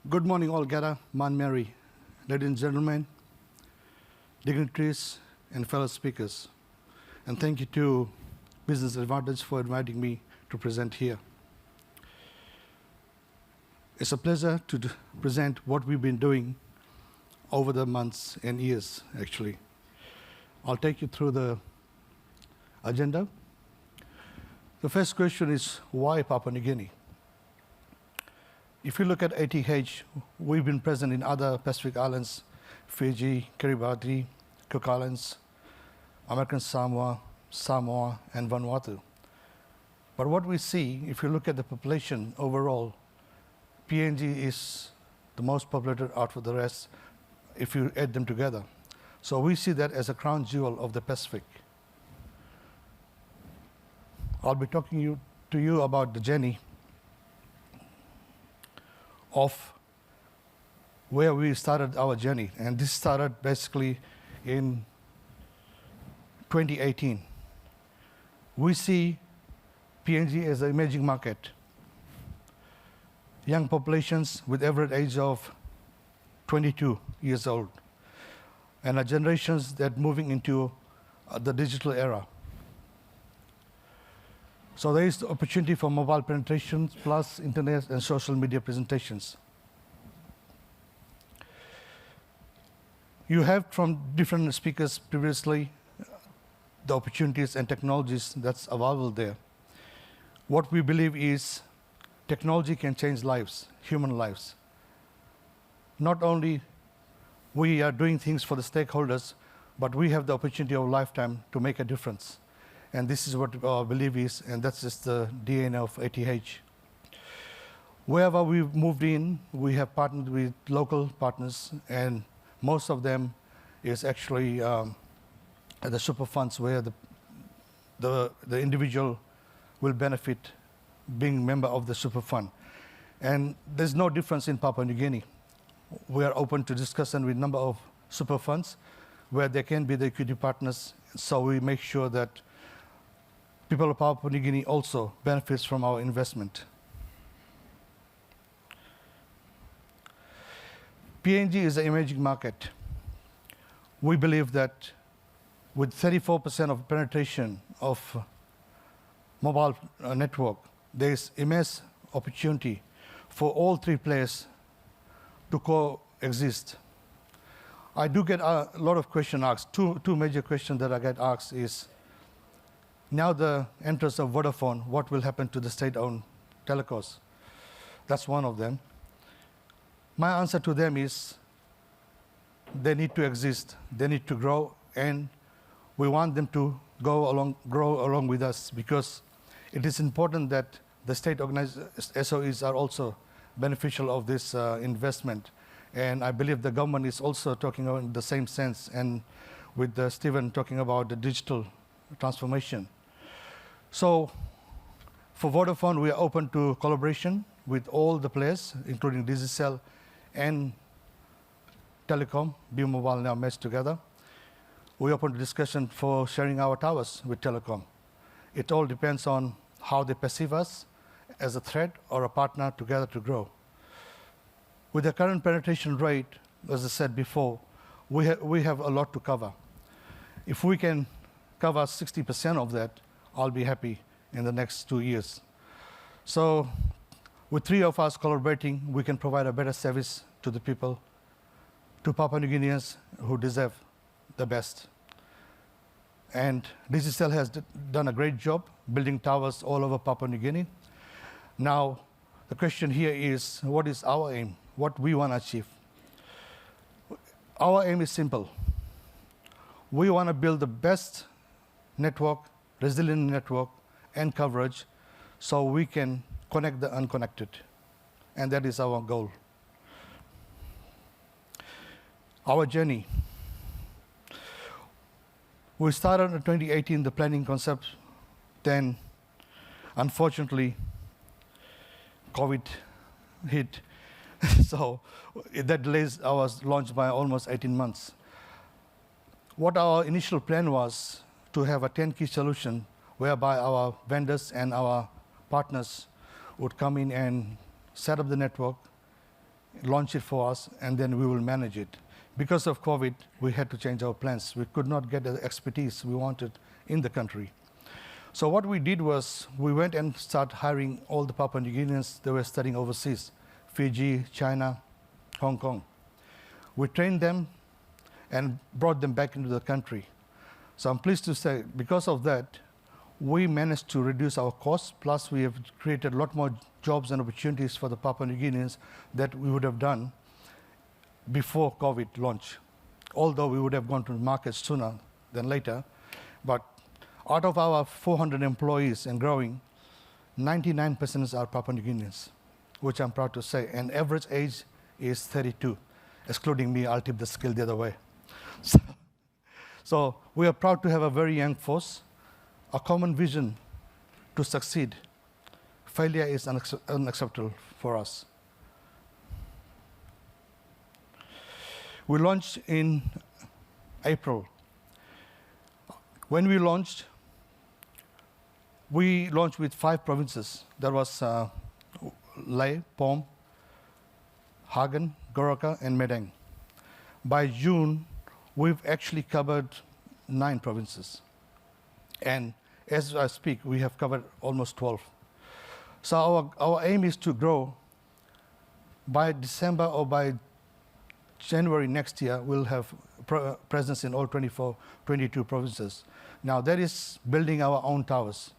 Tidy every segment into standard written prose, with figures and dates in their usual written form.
Good morning, all Gada, Man Mary, ladies and gentlemen, dignitaries, and fellow speakers. And thank you to Business Advantage for inviting me to present here. It's a pleasure to present what we've been doing over the months and years, actually. I'll take you through the agenda. The first question is, why Papua New Guinea? If you look at ATH, we've been present in other Pacific islands, Fiji, Kiribati, Cook Islands, American Samoa, and Vanuatu. But what we see, if you look at the population overall, PNG is the most populated out of the rest if you add them together. So we see that as a crown jewel of the Pacific. I'll be talking to you about the journey of where we started our journey. And this started basically in 2018. We see PNG as an emerging market. Young populations with average age of 22 years old, and generations that moving into the digital era. So there is the opportunity for mobile penetration plus internet and social media presentations. You have from different speakers previously the opportunities and technologies that's available there. What we believe is technology can change lives, human lives. Not only we are doing things for the stakeholders, but we have the opportunity of a lifetime to make a difference. And this is what our belief is, and that's just the DNA of ATH. Wherever we've moved in, we have partnered with local partners, and most of them is actually the super funds where the individual will benefit being member of the super fund. And there's no difference in Papua New Guinea. We are open to discussion with a number of super funds where they can be the equity partners, so we make sure that people of Papua New Guinea also benefits from our investment. PNG is an emerging market. We believe that with 34% of penetration of mobile network, there is immense opportunity for all three players to coexist. I do get a lot of questions asked. Two major questions that I get asked is, now the entrance of Vodafone, what will happen to the state-owned telecos? That's one of them. My answer to them is, they need to exist, they need to grow, and we want them to grow along with us, because it is important that the state-organized SOEs are also beneficial of this investment. And I believe the government is also talking in the same sense, and with Stephen talking about the digital transformation. So for Vodafone, we are open to collaboration with all the players, including Digicel and Telecom, B-Mobile now merged together. We open to discussion for sharing our towers with Telecom. It all depends on how they perceive us as a threat or a partner together to grow. With the current penetration rate, as I said before, we have a lot to cover. If we can cover 60% of that, I'll be happy in the next 2 years. So with three of us collaborating, we can provide a better service to the people, to Papua New Guineans who deserve the best. And Digicel has done a great job building towers all over Papua New Guinea. Now, the question here is, what is our aim? What we want to achieve? Our aim is simple. We want to build the best network, resilient network, and coverage so we can connect the unconnected. And that is our goal. Our journey. We started in 2018, the planning concept. Then, unfortunately, COVID hit. So that delays our launch by almost 18 months. What our initial plan was to have a 10-key solution whereby our vendors and our partners would come in and set up the network, launch it for us, and then we will manage it. Because of COVID, we had to change our plans. We could not get the expertise we wanted in the country. So what we did was we went and started hiring all the Papua New Guineans that were studying overseas, Fiji, China, Hong Kong. We trained them and brought them back into the country. So I'm pleased to say, because of that, we managed to reduce our costs, plus we have created a lot more jobs and opportunities for the Papua New Guineans that we would have done before COVID launch. Although we would have gone to the market sooner than later, but out of our 400 employees and growing, 99% are Papua New Guineans, which I'm proud to say, and average age is 32. Excluding me, I'll tip the scale the other way. So we are proud to have a very young force, a common vision to succeed. Failure is unacceptable for us. We launched in April. When we launched with 5 provinces. That was Lae, Pom, Hagen, Goroka, and Medang. By June, we've actually covered 9 provinces. And as I speak, we have covered almost 12. So our aim is to grow. By December or by January next year, we'll have presence in all 22 provinces. Now, that is building our own towers.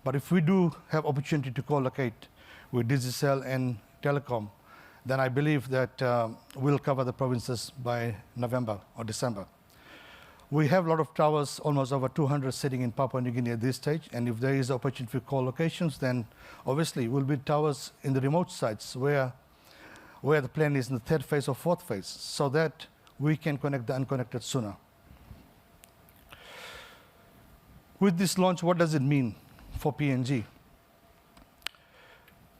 But if we do have opportunity to co-locate with Digicel and Telecom, then I believe that we'll cover the provinces by November or December. We have a lot of towers, almost over 200 sitting in Papua New Guinea at this stage, and if there is opportunity for co-locations, then obviously we'll build towers in the remote sites where the plan is in the 3rd phase or 4th phase, so that we can connect the unconnected sooner. With this launch, what does it mean for PNG?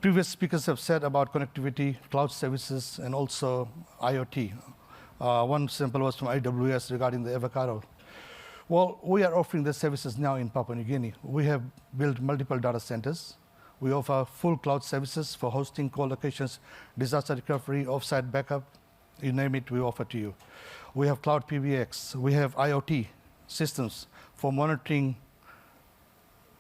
Previous speakers have said about connectivity, cloud services, and also IoT. One sample was from AWS regarding the avocado. Well, we are offering the services now in Papua New Guinea. We have built multiple data centers. We offer full cloud services for hosting, co-locations, disaster recovery, offsite backup, you name it, we offer to you. We have cloud PBX. We have IoT systems for monitoring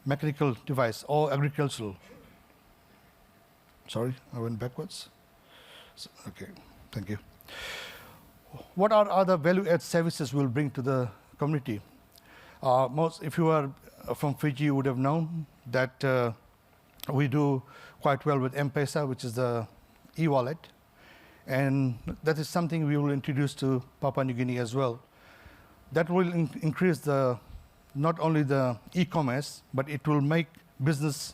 mechanical device or agricultural. Sorry, I went backwards. Okay, thank you. What are other value-add services we'll bring to the community? If you are from Fiji, you would have known that we do quite well with M-Pesa, which is the e-wallet. And that is something we will introduce to Papua New Guinea as well. That will increase not only the e-commerce, but it will make business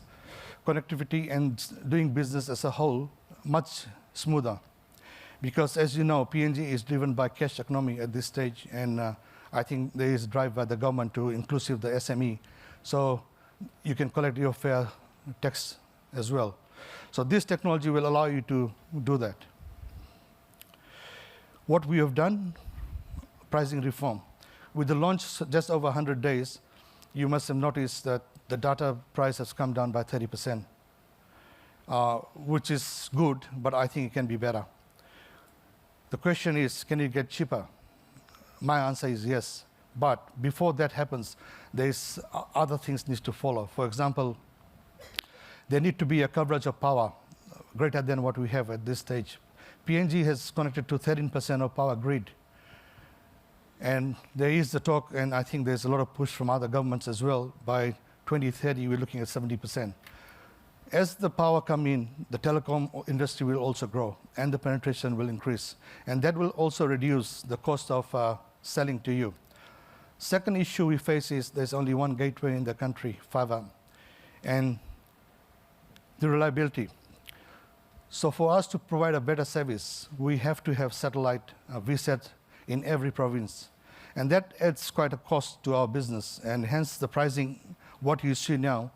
connectivity and doing business as a whole much smoother. Because as you know, PNG is driven by cash economy at this stage, and I think there is a drive by the government to inclusive the SME. So you can collect your fair tax as well. So this technology will allow you to do that. What we have done, pricing reform. With the launch just over 100 days, you must have noticed that the data price has come down by 30%, which is good, but I think it can be better. The question is, can it get cheaper? My answer is yes. But before that happens, there's other things need to follow. For example, there need to be a coverage of power greater than what we have at this stage. PNG has connected to 13% of power grid. And there is the talk, and I think there's a lot of push from other governments as well. By 2030, we're looking at 70%. As the power come in, the telecom industry will also grow, and the penetration will increase. And that will also reduce the cost of selling to you. Second issue we face is there's only one gateway in the country, fiber, and the reliability. So for us to provide a better service, we have to have satellite VSAT in every province. And that adds quite a cost to our business, and hence the pricing, what you see now,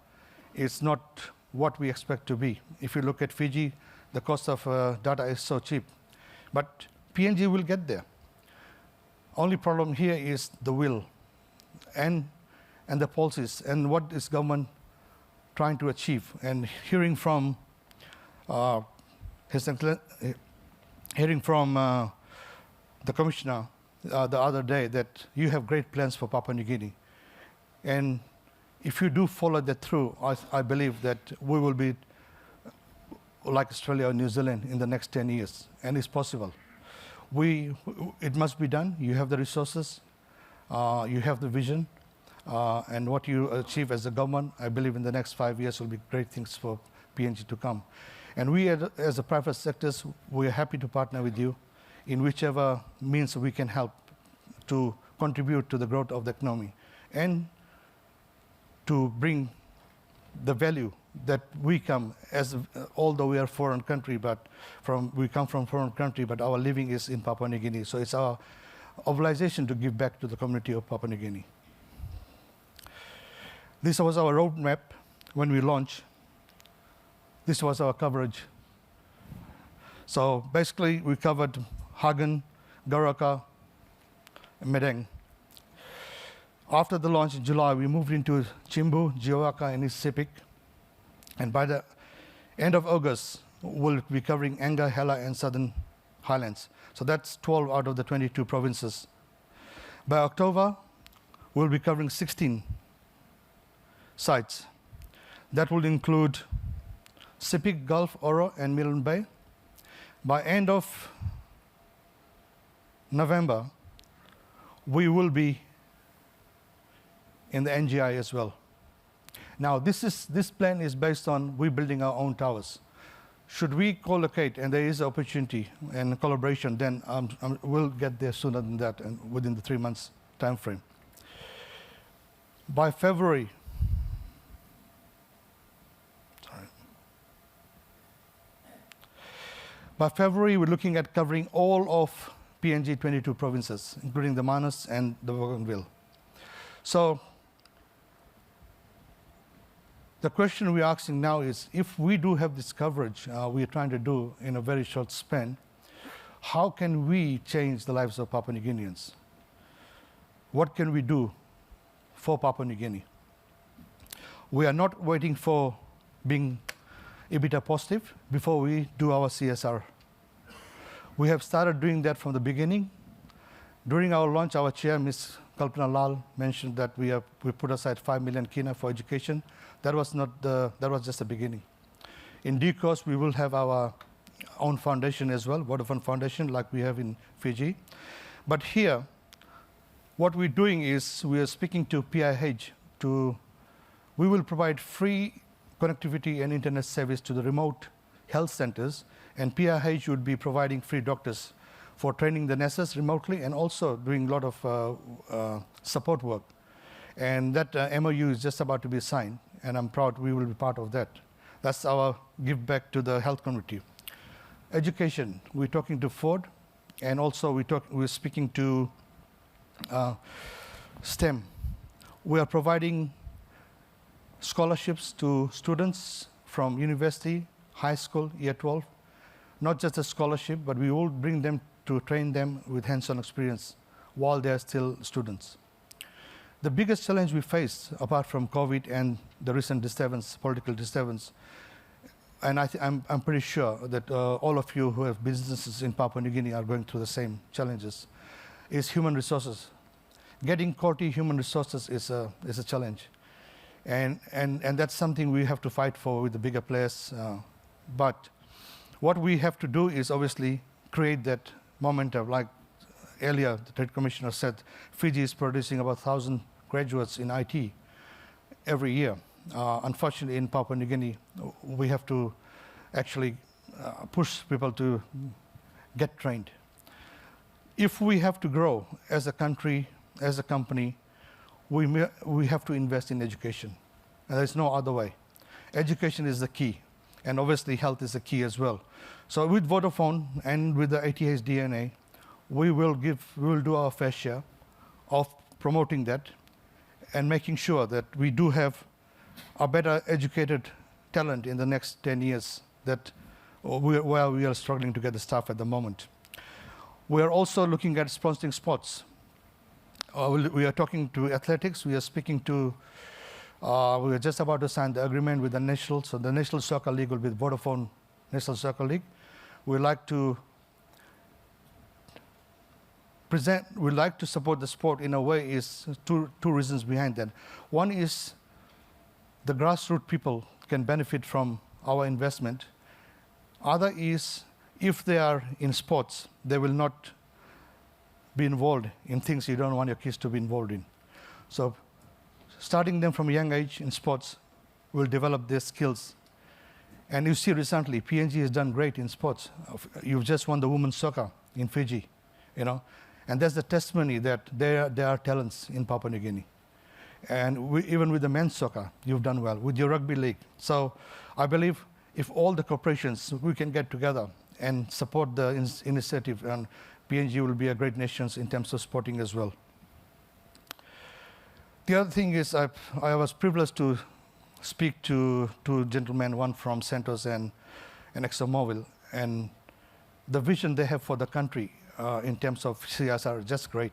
is not what we expect to be. If you look at Fiji, the cost of data is so cheap. But PNG will get there. Only problem here is the will and the policies and what is government trying to achieve. And hearing from His hearing from the commissioner the other day that you have great plans for Papua New Guinea. And if you do follow that through, I believe that we will be like Australia or New Zealand in the next 10 years, and it's possible. It must be done. You have the resources, you have the vision, and what you achieve as a government, I believe in the next 5 years will be great things for PNG to come. And we as a private sectors, we are happy to partner with you in whichever means we can help to contribute to the growth of the economy and to bring the value that we come as, although we are foreign country, but we come from foreign country, but our living is in Papua New Guinea. So it's our obligation to give back to the community of Papua New Guinea. This was our roadmap when we launched. This was our coverage. So basically, we covered Hagen, Goroka, and Medang. After the launch in July, we moved into Chimbu, Jiwaka, and East Sepik. And by the end of August, we'll be covering Anga, Hela, and Southern Highlands. So that's 12 out of the 22 provinces. By October, we'll be covering 16 sites. That will include Sepik, Gulf, Oro, and Milne Bay. By end of November, we will be in the NGI as well. Now, this plan is based on we building our own towers. Should we co-locate, and there is opportunity and collaboration, then we'll get there sooner than that, and within the 3 months time frame. By February, we're looking at covering all of PNG 22 provinces, including the Manus and the Bougainville. So the question we're asking now is, if we do have this coverage we're trying to do in a very short span, how can we change the lives of Papua New Guineans? What can we do for Papua New Guinea? We are not waiting for being EBITDA positive before we do our CSR. We have started doing that from the beginning. During our launch, our chair, Ms. Kalpana Lal, mentioned that we put aside 5 million kina for education. That was just the beginning. In due course, we will have our own foundation as well, Vodafone Foundation, like we have in Fiji. But here, what we're doing is we are speaking to PIH we will provide free connectivity and internet service to the remote health centers, and PIH would be providing free doctors for training the nurses remotely and also doing a lot of support work. And that MOU is just about to be signed, and I'm proud we will be part of that. That's our give back to the health community. Education, we're talking to Ford, and also we're speaking to STEM. We are providing scholarships to students from university, high school, year 12. Not just a scholarship, but we will bring them to train them with hands-on experience while they're still students. The biggest challenge we face, apart from COVID and the recent disturbance, political disturbance, and I'm pretty sure that all of you who have businesses in Papua New Guinea are going through the same challenges, is human resources. Getting quality human resources is a challenge. And that's something we have to fight for with the bigger players. But what we have to do is obviously create that momentum. Like earlier, the Trade Commissioner said, Fiji is producing about 1,000 graduates in IT every year. Unfortunately, in Papua New Guinea, we have to actually push people to get trained. If we have to grow as a country, as a company, we have to invest in education. And there's no other way. Education is the key. And obviously, health is the key as well. So with Vodafone and with the ATH DNA, we will do our fair share of promoting that and making sure that we do have a better educated talent in the next 10 years where we are struggling to get the staff at the moment. We are also looking at sponsoring sports. We are talking to athletics. We are speaking to, we are just about to sign the agreement with the National. So the National Soccer League will be the Vodafone National Soccer League. We like to we like to support the sport in a way is two reasons behind that. One is the grassroots people can benefit from our investment. Other is if they are in sports, they will not be involved in things you don't want your kids to be involved in. So starting them from a young age in sports will develop their skills. And you see recently, PNG has done great in sports. You've just won the women's soccer in Fiji, you know. And that's the testimony that there are talents in Papua New Guinea. And even with the men's soccer, you've done well, with your rugby league. So I believe if all the corporations, we can get together and support the initiative, and PNG will be a great nation in terms of sporting as well. The other thing is I was privileged to speak to two gentlemen, one from Santos and ExxonMobil, and the vision they have for the country in terms of CSR is just great.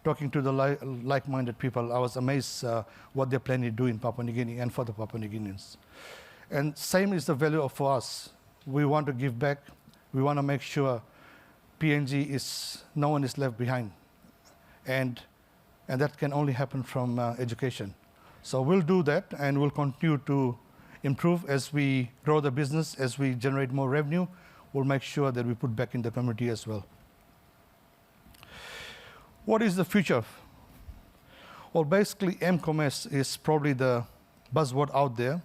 Talking to the like-minded people, I was amazed what they're planning to do in Papua New Guinea and for the Papua New Guineans. And same is the value for us. We want to give back. We want to make sure PNG no one is left behind. And that can only happen from education. So we'll do that, and we'll continue to improve as we grow the business, as we generate more revenue. We'll make sure that we put back in the community as well. What is the future? Well, basically, M-commerce is probably the buzzword out there.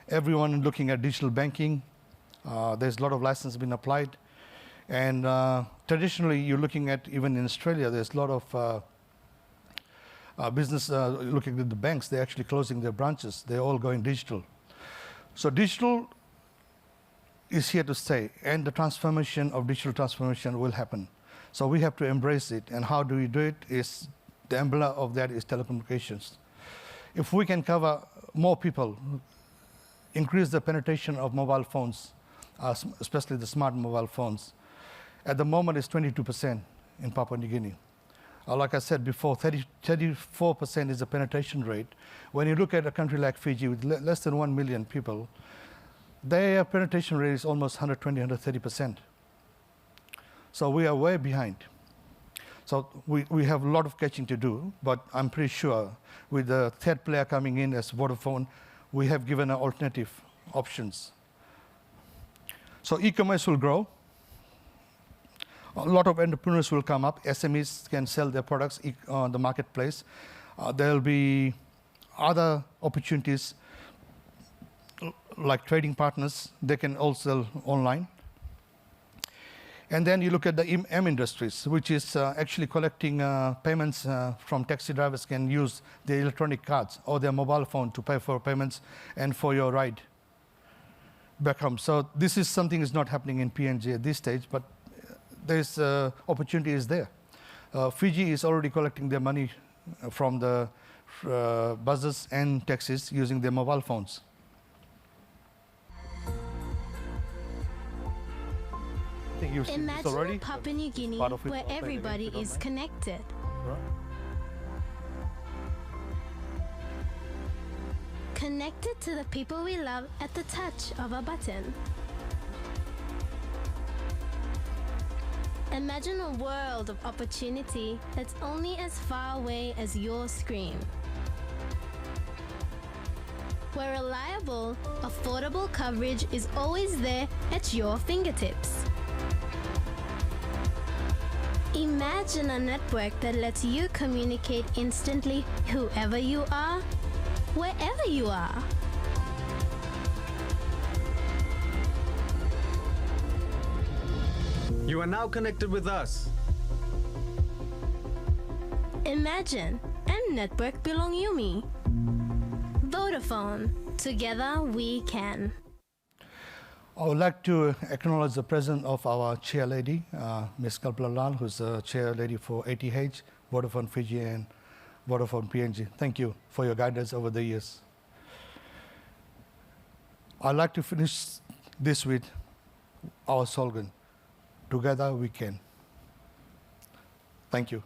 Everyone looking at digital banking. There's a lot of license being applied. And traditionally, you're looking at, even in Australia, there's a lot of business looking at the banks. They're actually closing their branches. They're all going digital. So digital is here to stay, and the transformation of digital transformation will happen. So we have to embrace it. And how do we do it? Is the umbrella of that is telecommunications. If we can cover more people, increase the penetration of mobile phones, especially the smart mobile phones. At the moment, it's 22% in Papua New Guinea. Like I said before, 34% is the penetration rate. When you look at a country like Fiji with less than 1 million people, their penetration rate is almost 120, 130%. So we are way behind. So we have a lot of catching to do, but I'm pretty sure with the third player coming in as Vodafone, we have given alternative options. So e-commerce will grow. A lot of entrepreneurs will come up. SMEs can sell their products on the marketplace. There will be other opportunities like trading partners. They can also sell online. And then you look at the M industries, which is actually collecting payments from taxi drivers can use their electronic cards or their mobile phone to pay for payments and for your ride back home. So this is something that's not happening in PNG at this stage, but there's opportunity is there. Fiji is already collecting their money from the buses and taxis using their mobile phones. I think you've seen this already. Imagine Papua New Guinea where everybody is connected. Right. Connected to the people we love at the touch of a button. Imagine a world of opportunity that's only as far away as your screen. Where reliable, affordable coverage is always there at your fingertips. Imagine a network that lets you communicate instantly whoever you are, wherever you are. You are now connected with us. Imagine a network belong you me. Vodafone, together we can. I would like to acknowledge the presence of our chair lady, Ms. Kalpala Lal, who's the chair lady for ATH, Vodafone Fiji, and Vodafone PNG. Thank you for your guidance over the years. I'd like to finish this with our slogan, together we can. Thank you.